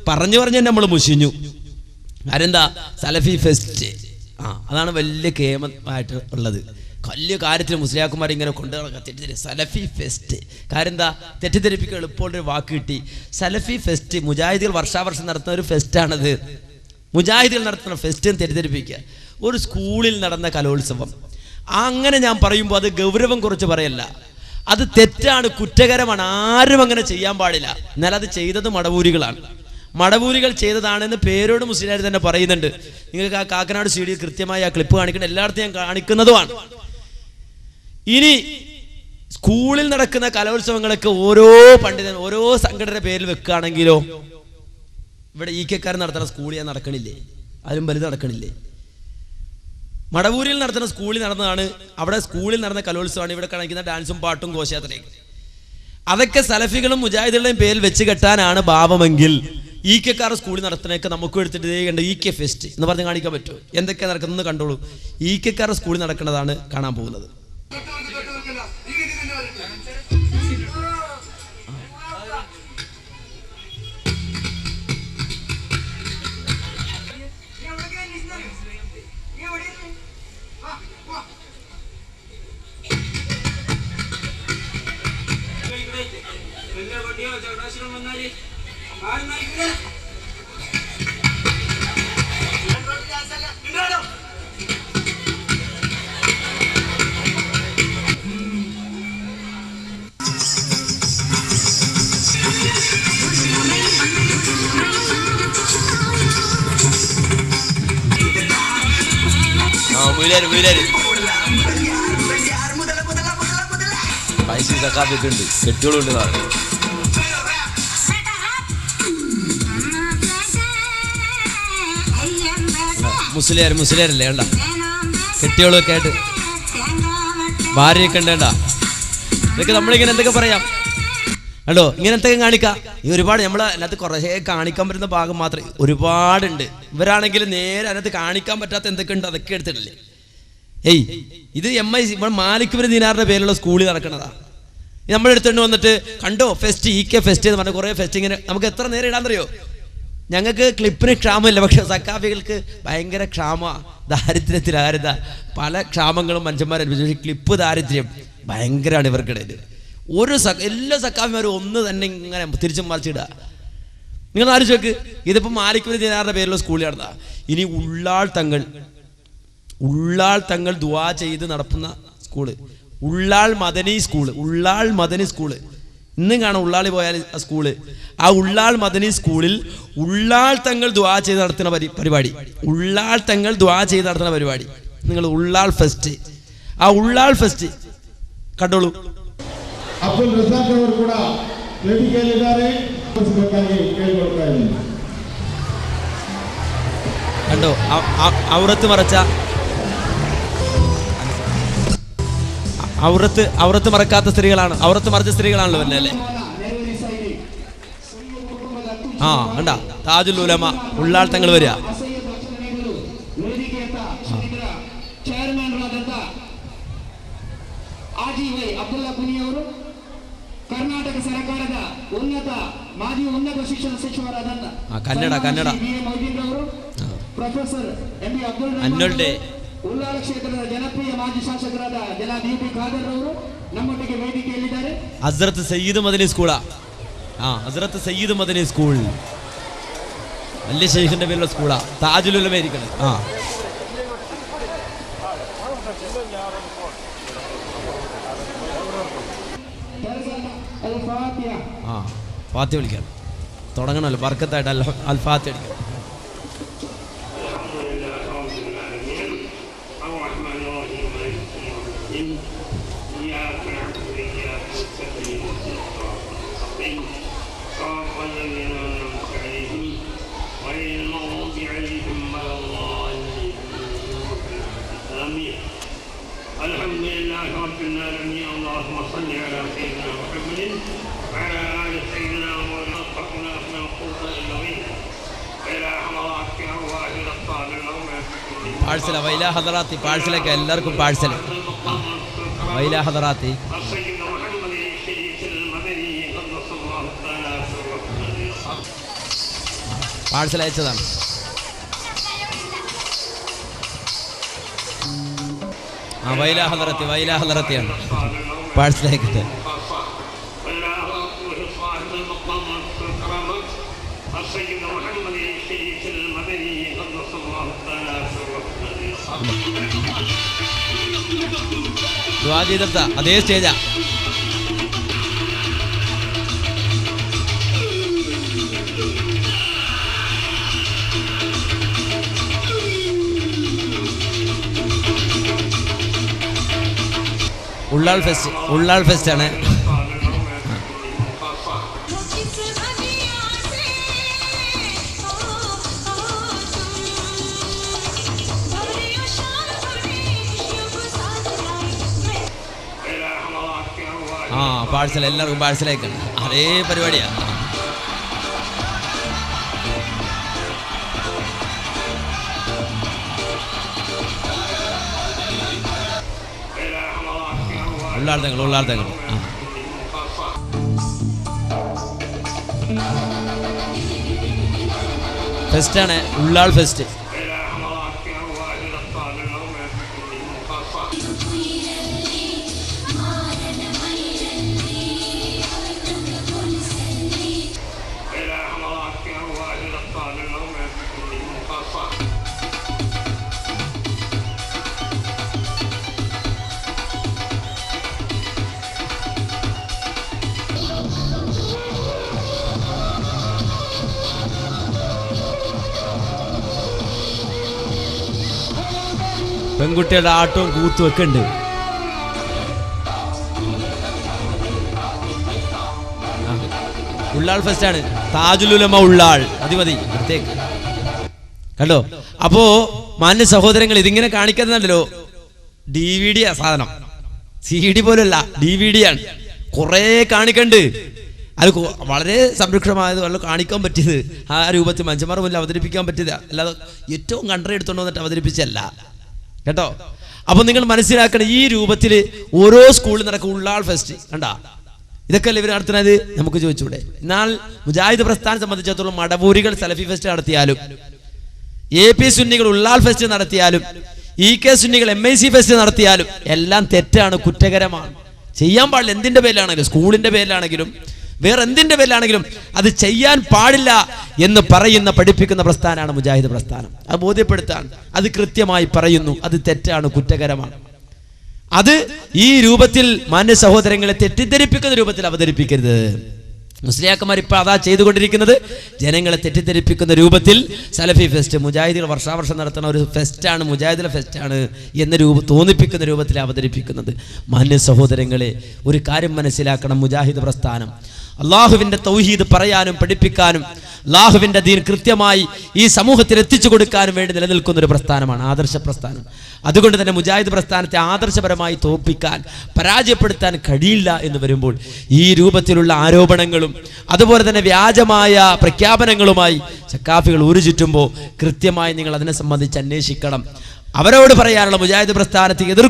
പറഞ്ഞു നമ്മൾ മുഷിഞ്ഞു. ആരെന്താ സലഫി ഫെസ്റ്റ്, അതാണ് വലിയ കേമമായിട്ട് ഉള്ളത്. വലിയ കാര്യത്തിൽ മുസ്ലിയാക്കുമാർ ഇങ്ങനെ കൊണ്ടു തെറ്റിദ്ധരി സലഫി ഫെസ്റ്റ്. കാര്യം എന്താ, തെറ്റിദ്ധരിപ്പിക്കുക എളുപ്പമുള്ളൊരു വാക്ക് കിട്ടി. സലഫി ഫെസ്റ്റ് മുജാഹിദികൾ വർഷാവർഷം നടത്തുന്ന ഒരു ഫെസ്റ്റാണത്. മുജാഹിദികൾ നടത്തുന്ന ഫെസ്റ്റ് തെറ്റിദ്ധരിപ്പിക്കുക. ഒരു സ്കൂളിൽ നടന്ന കലോത്സവം, അങ്ങനെ ഞാൻ പറയുമ്പോൾ അത് ഗൗരവം കുറച്ച് പറയല്ല, അത് തെറ്റാണ്, കുറ്റകരമാണ്, ആരും അങ്ങനെ ചെയ്യാൻ പാടില്ല. എന്നാൽ അത് ചെയ്തത് മടവൂരികളാണ്. മടവൂരികൾ ചെയ്തതാണെന്ന് പേരോട് മുസ്ലിയാർ തന്നെ പറയുന്നുണ്ട്. നിങ്ങൾക്ക് ആ കാക്കനാട് CD കൃത്യമായി ആ ക്ലിപ്പ് കാണിക്കണം, എല്ലായിടത്തും ഞാൻ കാണിക്കുന്നതുമാണ്. ഇനി സ്കൂളിൽ നടക്കുന്ന കലോത്സവങ്ങളൊക്കെ ഓരോ പണ്ഡിതൻ ഓരോ സംഘടനയുടെ പേരിൽ വെക്കുകയാണെങ്കിലോ, ഇവിടെ ഈക്കക്കാരൻ നടത്തുന്ന സ്കൂളിൽ ഞാൻ നടക്കണില്ലേ? അതിലും വലുത് നടക്കണില്ലേ? മടവൂരിൽ നടത്തുന്ന സ്കൂളിൽ നടന്നതാണ്, അവിടെ സ്കൂളിൽ നടന്ന കലോത്സവമാണ് ഇവിടെ കാണിക്കുന്ന ഡാൻസും പാട്ടും ഘോഷയാത്രയും. അതൊക്കെ സലഫികളും മുജാഹിദുകളുടെയും പേരിൽ വെച്ച് കെട്ടാനാണ് ഭാവമെങ്കിൽ ഈക്കക്കാർ സ്കൂളിൽ നടത്തുന്നതൊക്കെ നമുക്ക് എടുത്തിട്ട് കണ്ട് EK ഫെസ്റ്റ് എന്ന് പറഞ്ഞ് കാണിക്കാൻ പറ്റുമോ? എന്തൊക്കെ നടക്കുന്നത് കണ്ടോളൂ. ഈക്കക്കാർ സ്കൂളിൽ നടക്കുന്നതാണ് കാണാൻ പോകുന്നത്. പൈസ സക്കാഫൊക്കെ ഉണ്ട്, കെട്ടികളുണ്ട്. മുസ്ലിയാരല്ലേ കണ്ട, കെട്ടികളൊക്കെ ആയിട്ട് ഭാര്യയൊക്കെ ഉണ്ടേണ്ട. ഇതൊക്കെ നമ്മളിങ്ങനെ എന്തൊക്കെ പറയാം കണ്ടോ, ഇങ്ങനെ എന്തൊക്കെ കാണിക്കാം. ഈ ഒരുപാട് നമ്മളെ അതിനകത്ത് കുറേ കാണിക്കാൻ പറ്റുന്ന ഭാഗം മാത്രമേ ഒരുപാടുണ്ട്. ഇവരാണെങ്കിൽ നേരെ അതിനകത്ത് കാണിക്കാൻ പറ്റാത്ത എന്തൊക്കെ ഉണ്ട് അതൊക്കെ എടുത്തിട്ടില്ലേ. ഇത് MIC ഇവിടെ മാലിക് ബിൻ ദീനാറിന്റെ പേരിലുള്ള സ്കൂളിൽ നടക്കണതാ. നമ്മളെടുത്തുകൊണ്ട് വന്നിട്ട് കണ്ടോ ഫെസ്റ്റ്, EK ഫെസ്റ്റ് എന്ന് പറഞ്ഞ കുറേ ഫെസ്റ്റ് ഇങ്ങനെ നമുക്ക് എത്ര നേരം ഇടാന്നറിയോ? ഞങ്ങൾക്ക് ക്ലിപ്പിന് ക്ഷാമമില്ല, പക്ഷെ സക്കാഫികൾക്ക് ഭയങ്കര ക്ഷാമ, ദാരിദ്ര്യത്തിലാരത, പല ക്ഷാമങ്ങളും മനുഷ്യന്മാരെ അനുഭവിച്ചു. ക്ലിപ്പ് ദാരിദ്ര്യം ഭയങ്കരമാണ് ഇവർക്കിടയിൽ. എല്ലാ സക്കാഫിമാരും ഒന്ന് തന്നെ ഇങ്ങനെ തിരിച്ചും മറിച്ചിടുക. നിങ്ങൾ ആലോചിച്ച് നോക്ക്, ഇതിപ്പോൾ മാലിക് ബിൻ ദീനാറിന്റെ പേരിലുള്ള സ്കൂളിൽ നടന്ന. ഇനി ഉള്ളാൾ തങ്ങൾ ദുആ ചെയ്ത് നടത്തുന്ന സ്കൂള്, ഉള്ളാൾ മദനി സ്കൂള് ഇന്നും കാണാം. ഉള്ളാളി പോയാൽ ആ സ്കൂള്, ആ ഉള്ളാൾ മദനി സ്കൂളിൽ ഉള്ളാൾ തങ്ങൾ ദുആ ചെയ്ത് നടത്തുന്ന പരിപാടി, ഉള്ളാൾ തങ്ങൾ ദുആ ചെയ്ത് നടത്തുന്ന പരിപാടി. നിങ്ങൾ ഉള്ളാൾ ഫെസ്റ്റ്, ആ ഉള്ളാൾ ഫെസ്റ്റ് കണ്ടോളൂ. ಅಬ್ದುಲ್ ರಜಾಕ್ ಅವರು ಕೂಡ ವೇದಿಕೆಯಲ್ಲಿದ್ದಾರೆ, കണ്ടോ ഔറത്ത് മറക്കാത്ത സ്ത്രീകളാണ്, ഔറത്ത് മറച്ച സ്ത്രീകളാണല്ലോ അല്ലേ? കണ്ട താജുൽ ഉലമ ഉള്ളാൾ തങ്ങൾ വരിക. ಕರ್ನಾಟಕ ಸರ್ಕಾರದ ಮಾಜಿ ಉನ್ನತ ಶಿಕ್ಷಣ ಸಚಿವರಾದ ಕನ್ನಡ ಪ್ರೊಫೆಸರ್ MB ಅಬ್ದುಲ್ ರಹಮಾನ್, ಉಳ್ಳಾಳ ಕ್ಷೇತ್ರದ ಜನಪ್ರಿಯ ಮಾಜಿ ಶಾಸಕರಾದ ಜನಾಬ್ UB ಖಾದರ್ ಅವರು ನಮ್ಮೊಟ್ಟಿಗೆ ವೇದಿಕೆಯಲ್ಲಿದ್ದಾರೆ. ഹസ്രത്ത് സയ്യിദ് മദനി സ്കൂളാ, ഹസ്രത്ത് സയ്യിദ് മദനി സ്കൂൾ വലിയ ശൈഖിന്റെ പേരുള്ള സ്കൂളാ, താജുൽ ഉലമ ഇരിക്കണം. ഫാത്തിഹ വിളിക്കാം, തുടങ്ങണമല്ലോ ബർക്കത്തായിട്ട് അൽ ഫാത്തിഹ അടിക്കാം. الحمد لله رب العالمين. اللهم صل على سيدنا محمد وعلى آل سيدنا مولانا وفقنا من القوة إلا به إلى حضرات أرواح الأطفال الأولاد. പാഴ്സല വൈല ഹദറാത്തി, പാഴ്സലൊക്കെ എല്ലാവർക്കും പാഴ്സല വൈല ഹദറാത്തി. പാഴ്സൽ അയച്ചതാണ്. വൈലാഹലറത്തിയാണ് പാഴ്സൽ അയക്കട്ടെ. ദുആ ചെയ്തെടുത്ത അതേ സ്റ്റേജാ. ഉള്ളാൾ ഫെസ്റ്റ് ആണ്. പാഴ്സൽ എല്ലാവർക്കും പാഴ്സലേക്കാണ്. അതേ പരിപാടിയാണ്. ഉള്ളാർത്തങ്ങൾ ഫെസ്റ്റാണ്. ഉള്ളാൾ ഫെസ്റ്റ്. പെൺകുട്ടികളുടെ ആട്ടവും കൂത്തും ഒക്കെ ഉണ്ട്. ഉള്ളാൾ ഫെസ്റ്റാണ്. താജുലുലമ ഉള്ളാൾ. മതി അടുത്തേക്ക് കണ്ടോ. അപ്പോ മാന്യ സഹോദരങ്ങൾ, ഇതിങ്ങനെ കാണിക്കുന്നല്ലോ. DVD സാധനം, CD പോലല്ല, DVD ആണ്. കുറേ കാണിക്കണ്ട്. അത് വളരെ സംരക്ഷണമായത്, വളരെ കാണിക്കാൻ പറ്റിയത്, ആ രൂപത്തിൽ മനുഷ്യന്മാർ മുന്നിൽ അവതരിപ്പിക്കാൻ പറ്റിയത്, അല്ലാതെ ഏറ്റവും കൺട്രി എടുത്തുകൊണ്ട് വന്നിട്ട് അവതരിപ്പിച്ചല്ല കേട്ടോ. അപ്പൊ നിങ്ങൾ മനസ്സിലാക്കണം, ഈ രൂപത്തിൽ ഓരോ സ്കൂളിൽ നടക്കും ഉള്ളാൾ ഫെസ്റ്റ്. കണ്ടാ, ഇതൊക്കെ അല്ലേ ഇവർ നടത്തുന്നത്? നമുക്ക് ചോദിച്ചൂടെ? എന്നാൽ മുജാഹിദ് പ്രസ്ഥാനം സംബന്ധിച്ചിടത്തോളം മടവൂരികൾ സലഫി ഫെസ്റ്റ് നടത്തിയാലും, AP സുന്നികൾ ഉള്ളാൾ ഫെസ്റ്റ് നടത്തിയാലും, EK സുന്നികൾ MIC ഫെസ്റ്റ് നടത്തിയാലും എല്ലാം തെറ്റാണ്, കുറ്റകരമാണ്. ചെയ്യാൻ പാടില്ല. എന്തിന്റെ പേരിലാണെങ്കിലും, സ്കൂളിന്റെ പേരിലാണെങ്കിലും വേറെ എന്തിന്റെ പേരിലാണെങ്കിലും അത് ചെയ്യാൻ പാടില്ല എന്ന് പറയുന്ന പഠിപ്പിക്കുന്ന പ്രസ്ഥാനമാണ് മുജാഹിദ് പ്രസ്ഥാനം. അത് ബോധ്യപ്പെടുത്താൻ അത് കൃത്യമായി പറയുന്നു. അത് തെറ്റാണ്, കുറ്റകരമാണ്. അത് ഈ രൂപത്തിൽ മാന്യ സഹോദരങ്ങളെ തെറ്റിദ്ധരിപ്പിക്കുന്ന രൂപത്തിൽ അവതരിപ്പിക്കരുത്. മുസ്ലിയാക്കന്മാർ ഇപ്പൊ അതാ ചെയ്തുകൊണ്ടിരിക്കുന്നത്. ജനങ്ങളെ തെറ്റിദ്ധരിപ്പിക്കുന്ന രൂപത്തിൽ സലഫി ഫെസ്റ്റ്, മുജാഹിദുകൾ വർഷാവർഷം നടത്തുന്ന ഒരു ഫെസ്റ്റാണ്, മുജാഹിദിലെ ഫെസ്റ്റാണ് എന്ന് തോന്നിപ്പിക്കുന്ന രൂപത്തിൽ അവതരിപ്പിക്കുന്നത്. മാന്യ സഹോദരങ്ങളെ, ഒരു കാര്യം മനസ്സിലാക്കണം. മുജാഹിദ് പ്രസ്ഥാനം അള്ളാഹുവിന്റെ തൗഹീദ് പറയാനും പഠിപ്പിക്കാനും അള്ളാഹുവിന്റെ ദീൻ കൃത്യമായി ഈ സമൂഹത്തിൽ എത്തിച്ചു കൊടുക്കാനും വേണ്ടി നിലനിൽക്കുന്ന ഒരു പ്രസ്ഥാനമാണ്, ആദർശ പ്രസ്ഥാനം. അതുകൊണ്ട് തന്നെ മുജാഹിദ് പ്രസ്ഥാനത്തെ ആദർശപരമായി തോൽപ്പിക്കാൻ, പരാജയപ്പെടുത്താൻ കഴിയില്ല എന്ന് വരുമ്പോൾ ഈ രൂപത്തിലുള്ള ആരോപണങ്ങളും അതുപോലെ തന്നെ വ്യാജമായ പ്രഖ്യാപനങ്ങളുമായി സക്കാഫികൾ ഊരു ചുറ്റുമ്പോൾ കൃത്യമായി നിങ്ങൾ അതിനെ സംബന്ധിച്ച് അന്വേഷിക്കണം. അവരോട് പറയാനുള്ള മുജാഹിദ് പ്രസ്ഥാനത്തെ എതിർ